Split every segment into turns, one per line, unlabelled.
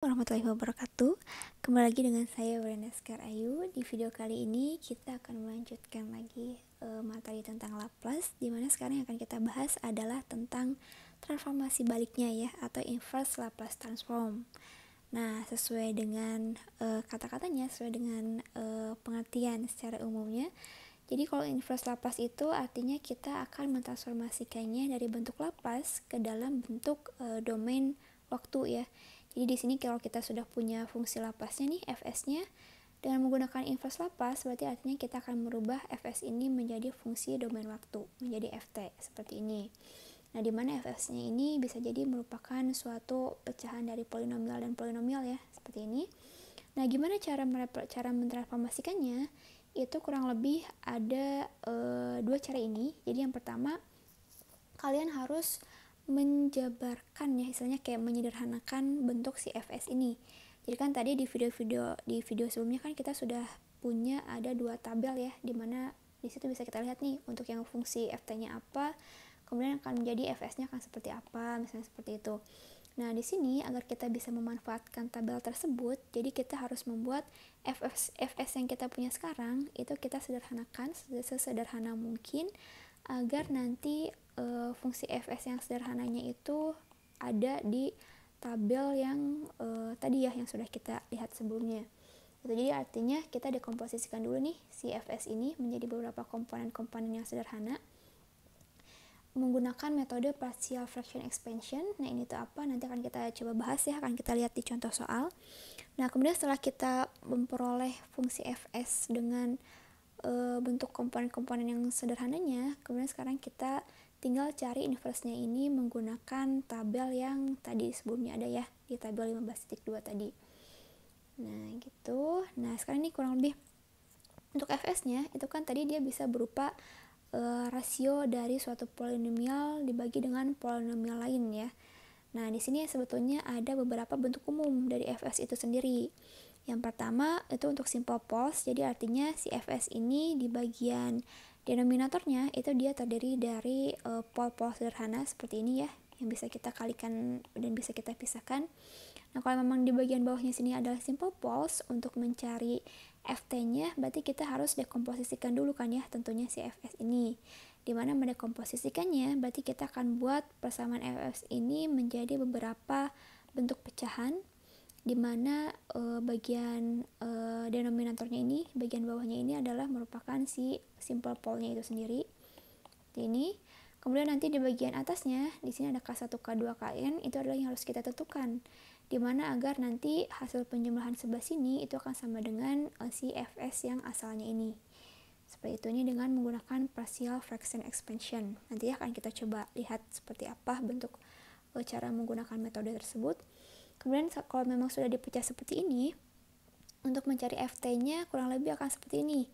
Warahmatullahi wabarakatuh. Kembali lagi dengan saya Brenda Sekar Ayu. Di video kali ini kita akan melanjutkan lagi materi tentang Laplace, dimana sekarang yang akan kita bahas adalah tentang transformasi baliknya ya, atau inverse Laplace transform. Nah, sesuai dengan kata-katanya, sesuai dengan pengertian secara umumnya, jadi kalau inverse Laplace itu artinya kita akan mentransformasikannya dari bentuk Laplace ke dalam bentuk domain waktu ya. Jadi di sini kalau kita sudah punya fungsi Laplace-nya nih, fs-nya, dengan menggunakan inverse Laplace berarti artinya kita akan merubah fs ini menjadi fungsi domain waktu, menjadi ft seperti ini. Nah, di mana fs-nya ini bisa jadi merupakan suatu pecahan dari polinomial dan polinomial ya, seperti ini. Nah, gimana cara mentransformasikannya? Itu kurang lebih ada dua cara ini. Jadi yang pertama, kalian harus menjabarkan ya, istilahnya kayak menyederhanakan bentuk si fs ini. Jadi kan tadi di video sebelumnya kan kita sudah punya ada dua tabel ya, dimana di situ bisa kita lihat nih untuk yang fungsi ft-nya apa, kemudian akan menjadi fs-nya akan seperti apa, misalnya seperti itu. Nah, di sini agar kita bisa memanfaatkan tabel tersebut, jadi kita harus membuat fs yang kita punya sekarang itu kita sederhanakan sesederhana mungkin agar nanti fungsi fs yang sederhananya itu ada di tabel yang tadi ya, yang sudah kita lihat sebelumnya. Jadi artinya kita dekomposisikan dulu nih si fs ini menjadi beberapa komponen-komponen yang sederhana menggunakan metode partial fraction expansion. Nah, ini tuh apa? Nanti akan kita coba bahas ya, akan kita lihat di contoh soal. Nah, kemudian setelah kita memperoleh fungsi fs dengan bentuk komponen-komponen yang sederhananya, kemudian sekarang kita tinggal cari inverse-nya ini menggunakan tabel yang tadi sebelumnya ada ya, di tabel 15.2 tadi. Nah, gitu. Nah, sekarang ini kurang lebih untuk fs-nya itu kan tadi dia bisa berupa rasio dari suatu polinomial dibagi dengan polinomial lain ya. Nah, di sini sebetulnya ada beberapa bentuk umum dari fs itu sendiri. Yang pertama itu untuk simple poles, jadi artinya si fs ini di bagian denominatornya itu dia terdiri dari pol-pol sederhana seperti ini ya, yang bisa kita kalikan dan bisa kita pisahkan. Nah, kalau memang di bagian bawahnya sini adalah simple poles, untuk mencari ft-nya berarti kita harus dekomposisikan dulu kan ya, tentunya si fs ini. Dimana mendekomposisikannya berarti kita akan buat persamaan fs ini menjadi beberapa bentuk pecahan, dimana bagian denominatornya ini, bagian bawahnya ini adalah merupakan si simple pole-nya itu sendiri. Ini. Kemudian nanti di bagian atasnya, di sini ada K1, K2, Kn, itu adalah yang harus kita tentukan. Dimana agar nanti hasil penjumlahan sebelah sini itu akan sama dengan si fs yang asalnya ini. Seperti itu, ini dengan menggunakan partial fraction expansion. Nanti akan kita coba lihat seperti apa bentuk cara menggunakan metode tersebut. Kemudian kalau memang sudah dipecah seperti ini, untuk mencari ft-nya kurang lebih akan seperti ini.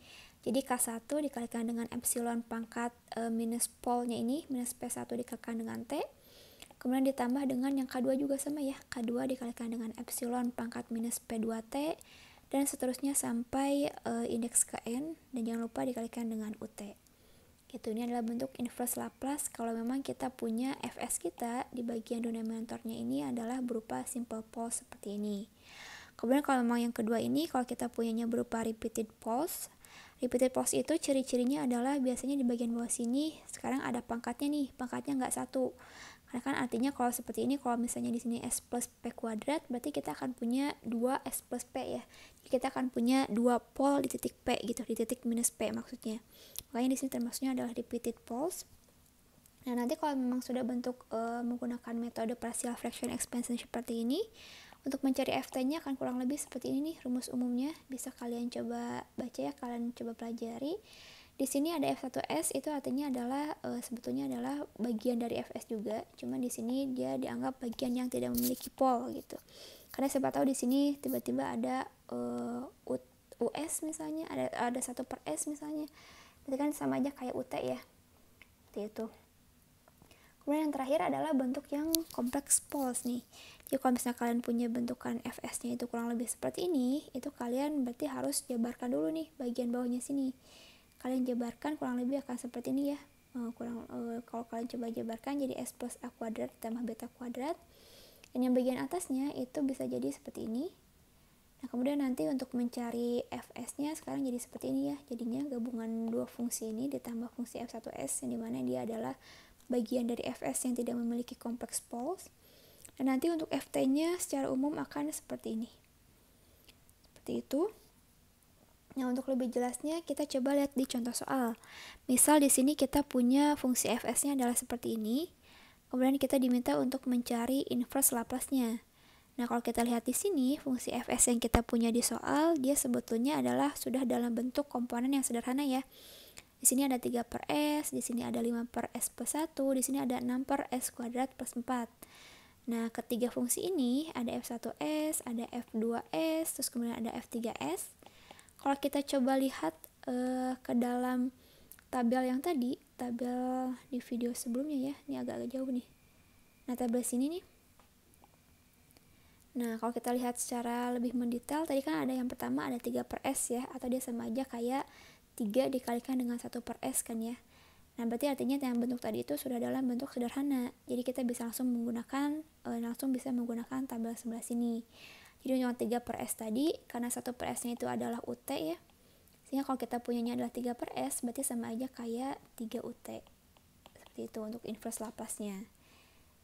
Jadi K1 dikalikan dengan epsilon pangkat minus pol-nya ini, minus P1 dikalikan dengan T. Kemudian ditambah dengan yang K2 juga sama ya, K2 dikalikan dengan epsilon pangkat minus P2T, dan seterusnya sampai indeks Kn, dan jangan lupa dikalikan dengan UT. Gitu, ini adalah bentuk inverse Laplace kalau memang kita punya fs kita di bagian denominatornya ini adalah berupa simple poles seperti ini. Kemudian kalau memang yang kedua ini, kalau kita punyanya berupa repeated poles itu ciri-cirinya adalah biasanya di bagian bawah sini sekarang ada pangkatnya nih, pangkatnya nggak satu. Karena kan artinya kalau seperti ini, kalau misalnya di sini s plus p kuadrat, berarti kita akan punya 2 s plus p ya. Jadi kita akan punya 2 pol di titik p gitu, di titik minus p maksudnya. Makanya di sini termasuknya adalah repeated poles. Nah, nanti kalau memang sudah bentuk menggunakan metode partial fraction expansion seperti ini, untuk mencari ft-nya akan kurang lebih seperti ini nih rumus umumnya. Bisa kalian coba baca ya, kalian coba pelajari. Di sini ada f1s, itu artinya adalah sebetulnya adalah bagian dari fs juga, cuman di sini dia dianggap bagian yang tidak memiliki pol gitu. Karena siapa tahu di sini tiba-tiba ada us misalnya, ada 1 per s misalnya. Berarti kan sama aja kayak ut ya. Seperti itu. Kemudian yang terakhir adalah bentuk yang kompleks poles nih. Jadi kalau misalnya kalian punya bentukan fs-nya itu kurang lebih seperti ini, itu kalian berarti harus jabarkan dulu nih bagian bawahnya sini. Kalian jabarkan kurang lebih akan seperti ini ya. Kalau kalian coba jabarkan jadi s plus a kuadrat tambah beta kuadrat. Dan yang bagian atasnya itu bisa jadi seperti ini. Nah, kemudian nanti untuk mencari fs-nya sekarang jadi seperti ini ya. Jadinya gabungan dua fungsi ini ditambah fungsi f1s yang dimana dia adalah bagian dari fs yang tidak memiliki kompleks poles. Dan nanti untuk ft-nya secara umum akan seperti ini. Seperti itu. Nah, untuk lebih jelasnya kita coba lihat di contoh soal. Misal di sini kita punya fungsi fs-nya adalah seperti ini. Kemudian kita diminta untuk mencari inverse Laplace-nya. Nah, kalau kita lihat di sini, fungsi fs yang kita punya di soal, dia sebetulnya adalah sudah dalam bentuk komponen yang sederhana ya. Di sini ada 3 per s, di sini ada 5 per s plus 1, di sini ada 6 per s kuadrat plus 4. Nah, ketiga fungsi ini ada f1s, ada f2s, terus kemudian ada f3s. Kalau kita coba lihat ke dalam tabel yang tadi, tabel di video sebelumnya ya, ini agak-agak jauh nih. Nah, tabel sini nih. Nah, kalau kita lihat secara lebih mendetail, tadi kan ada yang pertama ada 3 per S ya, atau dia sama aja kayak 3 dikalikan dengan 1 per S kan ya. Nah, berarti artinya yang bentuk tadi itu sudah dalam bentuk sederhana. Jadi kita bisa langsung menggunakan tabel sebelah sini. Jadi yang 3 per S tadi, karena 1 per S-nya itu adalah UT ya. Sehingga kalau kita punyanya adalah 3 per S, berarti sama aja kayak 3 UT. Seperti itu untuk inverse Laplace-nya.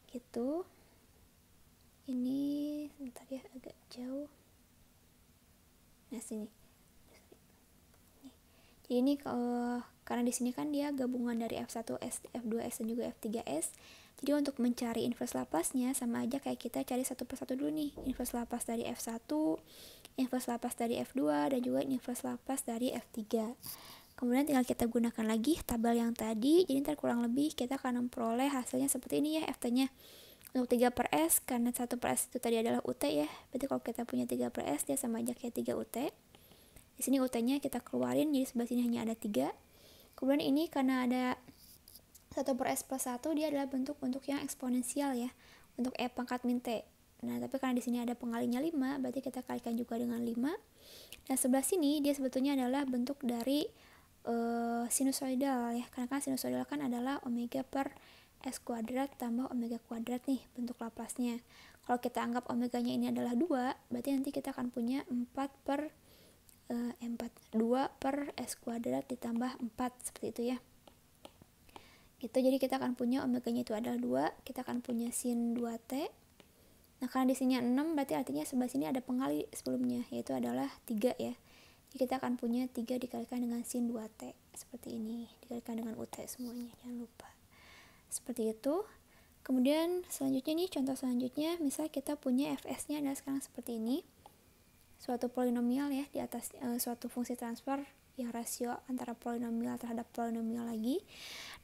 Gitu. Ini sebentar ya, agak jauh. Nah, sini. Jadi ini karena di sini kan dia gabungan dari F1S, F2S dan juga F3S. Jadi untuk mencari inverse Laplace-nya sama aja kayak kita cari satu persatu dulu nih. Inverse Laplace dari F1, inverse Laplace dari F2 dan juga inverse Laplace dari F3. Kemudian tinggal kita gunakan lagi tabel yang tadi. Jadi ntar kurang lebih kita akan memperoleh hasilnya seperti ini ya, FT-nya. Untuk 3 per S, karena 1 per S itu tadi adalah UT ya. Berarti kalau kita punya 3 per S, dia sama aja kayak 3 UT. Di sini UT-nya kita keluarin, jadi sebelah sini hanya ada 3. Kemudian ini karena ada 1 per S plus 1, dia adalah bentuk yang eksponensial ya. Untuk E pangkat min T. Nah, tapi karena di sini ada pengalinya 5, berarti kita kalikan juga dengan 5. Dan sebelah sini, dia sebetulnya adalah bentuk dari sinusoidal ya. Karena kan sinusoidal kan adalah omega per S kuadrat tambah omega kuadrat nih bentuk Laplace-nya. Kalau kita anggap omeganya ini adalah 2, berarti nanti kita akan punya 2 per S kuadrat ditambah 4 seperti itu ya. Gitu, jadi kita akan punya omeganya itu adalah 2, kita akan punya sin 2T. Nah, karena di sini 6, berarti artinya sebelah sini ada pengali sebelumnya, yaitu adalah 3 ya. Jadi kita akan punya 3 dikalikan dengan sin 2T seperti ini, dikalikan dengan UT semuanya, jangan lupa. Seperti itu. Kemudian selanjutnya nih, contoh selanjutnya, misal kita punya fs-nya adalah sekarang seperti ini. Suatu polinomial ya, di atas suatu fungsi transfer yang rasio antara polinomial terhadap polinomial lagi.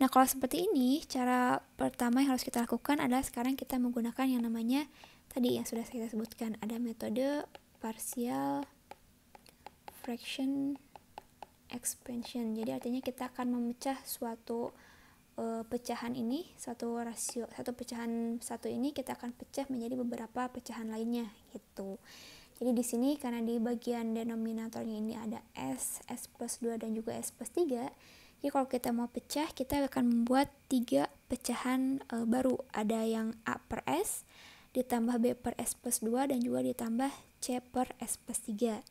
Nah, kalau seperti ini, cara pertama yang harus kita lakukan adalah sekarang kita menggunakan yang namanya tadi yang sudah saya sebutkan, ada metode partial fraction expansion. Jadi artinya kita akan memecah suatu pecahan ini, satu pecahan satu ini kita akan pecah menjadi beberapa pecahan lainnya gitu. Jadi di sini karena di bagian denominatornya ini ada S plus 2 dan juga S plus 3. Jadi kalau kita mau pecah, kita akan membuat 3 pecahan baru. Ada yang A per S, ditambah B per S plus 2, dan juga ditambah C per S plus 3.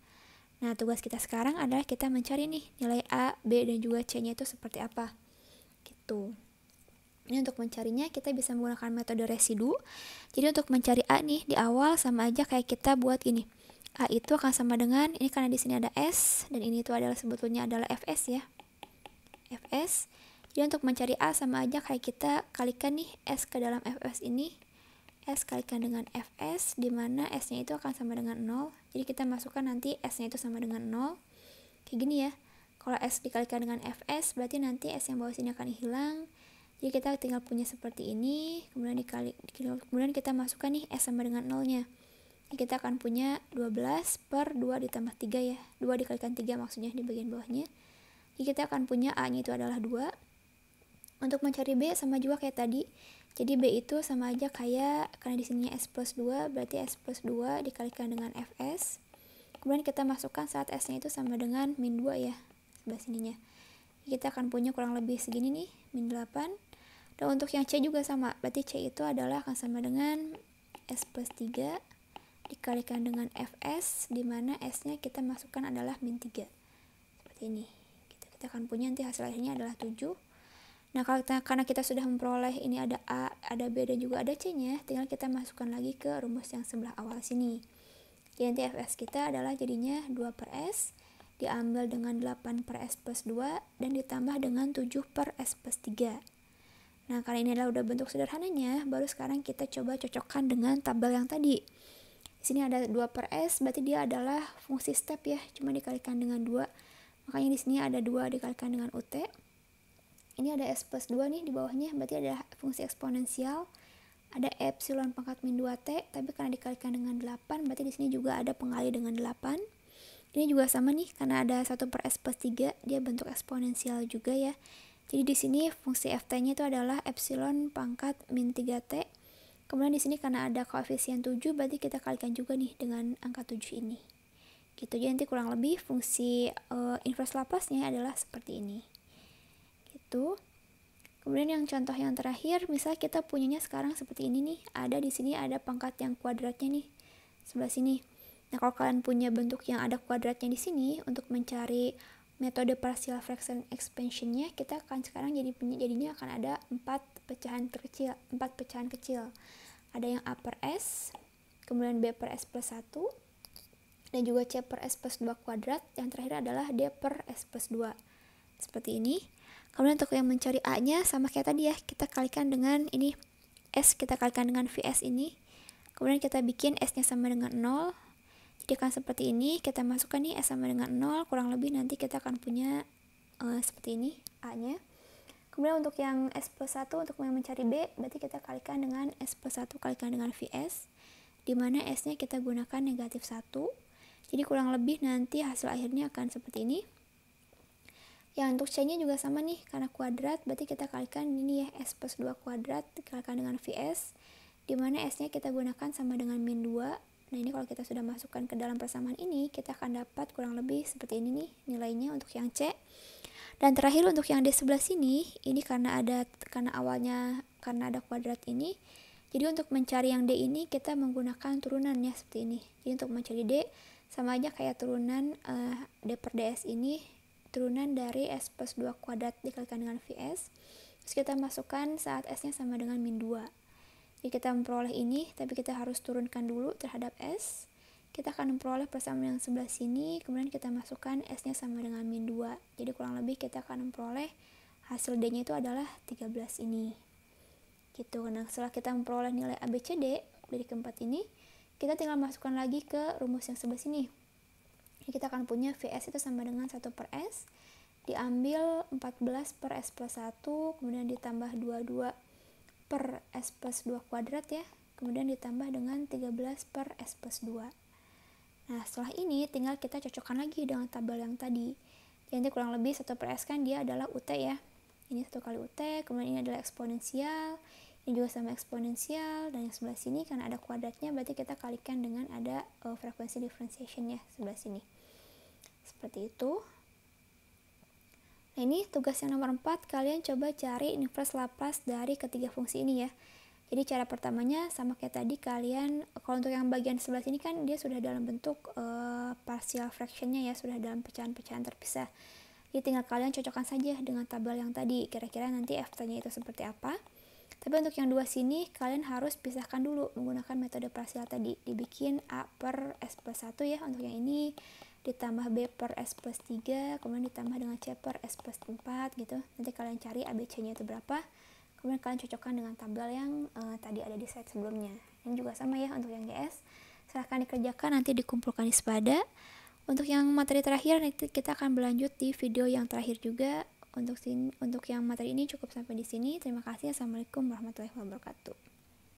Nah, tugas kita sekarang adalah kita mencari nih nilai A, B, dan juga C-nya itu seperti apa. Gitu. Ini untuk mencarinya kita bisa menggunakan metode residu. Jadi untuk mencari A nih di awal sama aja kayak kita buat gini. A itu akan sama dengan, ini karena di sini ada S dan ini itu adalah sebetulnya adalah Fs ya. Fs. Jadi untuk mencari A sama aja kayak kita kalikan nih S ke dalam Fs ini. S kalikan dengan Fs, di mana S-nya itu akan sama dengan 0. Jadi kita masukkan nanti S-nya itu sama dengan 0. Kayak gini ya. Kalau S dikalikan dengan Fs, berarti nanti S yang bawah sini akan hilang. Jadi kita tinggal punya seperti ini, kemudian kita masukkan nih S sama dengan 0-nya. Kita akan punya 12 per 2 ditambah 3 ya. 2 dikalikan 3 maksudnya di bagian bawahnya. Jadi kita akan punya A-nya itu adalah 2. Untuk mencari B sama juga kayak tadi. Jadi B itu sama aja kayak, karena di sini S plus 2, berarti S plus 2 dikalikan dengan Fs. Kemudian kita masukkan saat S-nya itu sama dengan min 2 ya, sebelah sininya. Kita akan punya kurang lebih segini nih, min 8. Dan untuk yang C juga sama, berarti C itu adalah akan sama dengan S plus 3 dikalikan dengan Fs, di mana S-nya kita masukkan adalah min 3. Seperti ini. Kita akan punya nanti hasil akhirnya adalah 7. Nah, karena kita sudah memperoleh ini ada A, ada B, dan juga ada C-nya, tinggal kita masukkan lagi ke rumus yang sebelah awal sini. Jadi nanti Fs kita adalah jadinya 2 per S, diambil dengan 8 per S plus 2, dan ditambah dengan 7 per S plus 3. Nah, karena ini adalah udah bentuk sederhananya, baru sekarang kita coba cocokkan dengan tabel yang tadi. Di sini ada 2 per S, berarti dia adalah fungsi step ya, cuma dikalikan dengan 2. Makanya di sini ada 2 dikalikan dengan UT. Ini ada S plus 2 nih di bawahnya, berarti ada fungsi eksponensial. Ada epsilon pangkat min 2T, tapi karena dikalikan dengan 8, berarti di sini juga ada pengali dengan 8. Ini juga sama nih, karena ada 1 per S plus 3, dia bentuk eksponensial juga ya. Jadi di sini fungsi Ft-nya itu adalah epsilon pangkat min 3T. Kemudian di sini karena ada koefisien 7, berarti kita kalikan juga nih dengan angka 7 ini. Gitu, jadi nanti kurang lebih fungsi inverse Laplace-nya adalah seperti ini. Gitu. Kemudian yang contoh yang terakhir, misal kita punyanya sekarang seperti ini nih. Ada di sini ada pangkat yang kuadratnya nih, sebelah sini. Nah, kalau kalian punya bentuk yang ada kuadratnya di sini, untuk mencari metode partial fraction expansion-nya, kita akan sekarang jadinya akan ada 4 pecahan kecil. Ada yang A per S, kemudian B per S plus 1, dan juga C per S plus 2 kuadrat. Yang terakhir adalah D per S plus 2. Seperti ini. Kemudian untuk yang mencari A-nya sama kayak tadi ya, kita kalikan dengan ini S, kita kalikan dengan VS ini. Kemudian kita bikin S-nya sama dengan 0. Jadi akan seperti ini, kita masukkan nih S sama dengan 0, kurang lebih nanti kita akan punya seperti ini A-nya. Kemudian untuk yang S plus 1, untuk yang mencari B, berarti kita kalikan dengan S plus 1 kalikan dengan VS, di mana S-nya kita gunakan negatif 1. Jadi kurang lebih nanti hasil akhirnya akan seperti ini. Yang untuk C-nya juga sama nih, karena kuadrat, berarti kita kalikan ini ya, S plus 2 kuadrat dikalikan dengan VS, di mana S-nya kita gunakan sama dengan min 2. Nah, ini kalau kita sudah masukkan ke dalam persamaan ini, kita akan dapat kurang lebih seperti ini nih nilainya untuk yang C. Dan terakhir untuk yang D sebelah sini, ini karena awalnya karena ada kuadrat ini, jadi untuk mencari yang D ini kita menggunakan turunannya seperti ini. Jadi untuk mencari D sama aja kayak turunan D per DS ini, turunan dari S plus 2 kuadrat dikalikan dengan VS. Terus kita masukkan saat S-nya sama dengan min 2. Jadi kita memperoleh ini, tapi kita harus turunkan dulu terhadap S. Kita akan memperoleh persamaan yang sebelah sini, kemudian kita masukkan S-nya sama dengan min 2. Jadi kurang lebih kita akan memperoleh hasil D-nya itu adalah 13 ini. Gitu. Nah, setelah kita memperoleh nilai ABCD dari keempat ini, kita tinggal masukkan lagi ke rumus yang sebelah sini. Jadi kita akan punya VS itu sama dengan 1 per S, diambil 14 per S plus 1, kemudian ditambah 22 per S plus 2 kuadrat ya, kemudian ditambah dengan 13 per S plus 2. Nah, setelah ini tinggal kita cocokkan lagi dengan tabel yang tadi. Jadi kurang lebih 1 per S kan dia adalah UT ya. Ini 1 kali UT, kemudian ini adalah eksponensial, ini juga sama eksponensial, dan yang sebelah sini karena ada kuadratnya berarti kita kalikan dengan ada frekuensi differentiation ya sebelah sini. Seperti itu. Nah, ini tugas yang nomor 4, kalian coba cari inverse Laplace dari ketiga fungsi ini ya. Jadi cara pertamanya sama kayak tadi, kalian kalau untuk yang bagian sebelah sini kan dia sudah dalam bentuk partial fractionnya ya, sudah dalam pecahan-pecahan terpisah. Jadi tinggal kalian cocokkan saja dengan tabel yang tadi, kira-kira nanti F-nya itu seperti apa. Tapi untuk yang dua sini, kalian harus pisahkan dulu menggunakan metode partial tadi. Dibikin A per S plus 1 ya untuk yang ini, ditambah B per S plus 3, kemudian ditambah dengan C per S plus 4 gitu. Nanti kalian cari ABC-nya itu berapa, kemudian kalian cocokkan dengan tabel yang tadi ada di slide sebelumnya. Ini juga sama ya untuk yang GS. Silahkan dikerjakan, nanti dikumpulkan di Spada. Untuk yang materi terakhir, nanti kita akan berlanjut di video yang terakhir juga. Untuk yang materi ini cukup sampai di sini. Terima kasih. Assalamualaikum warahmatullahi wabarakatuh.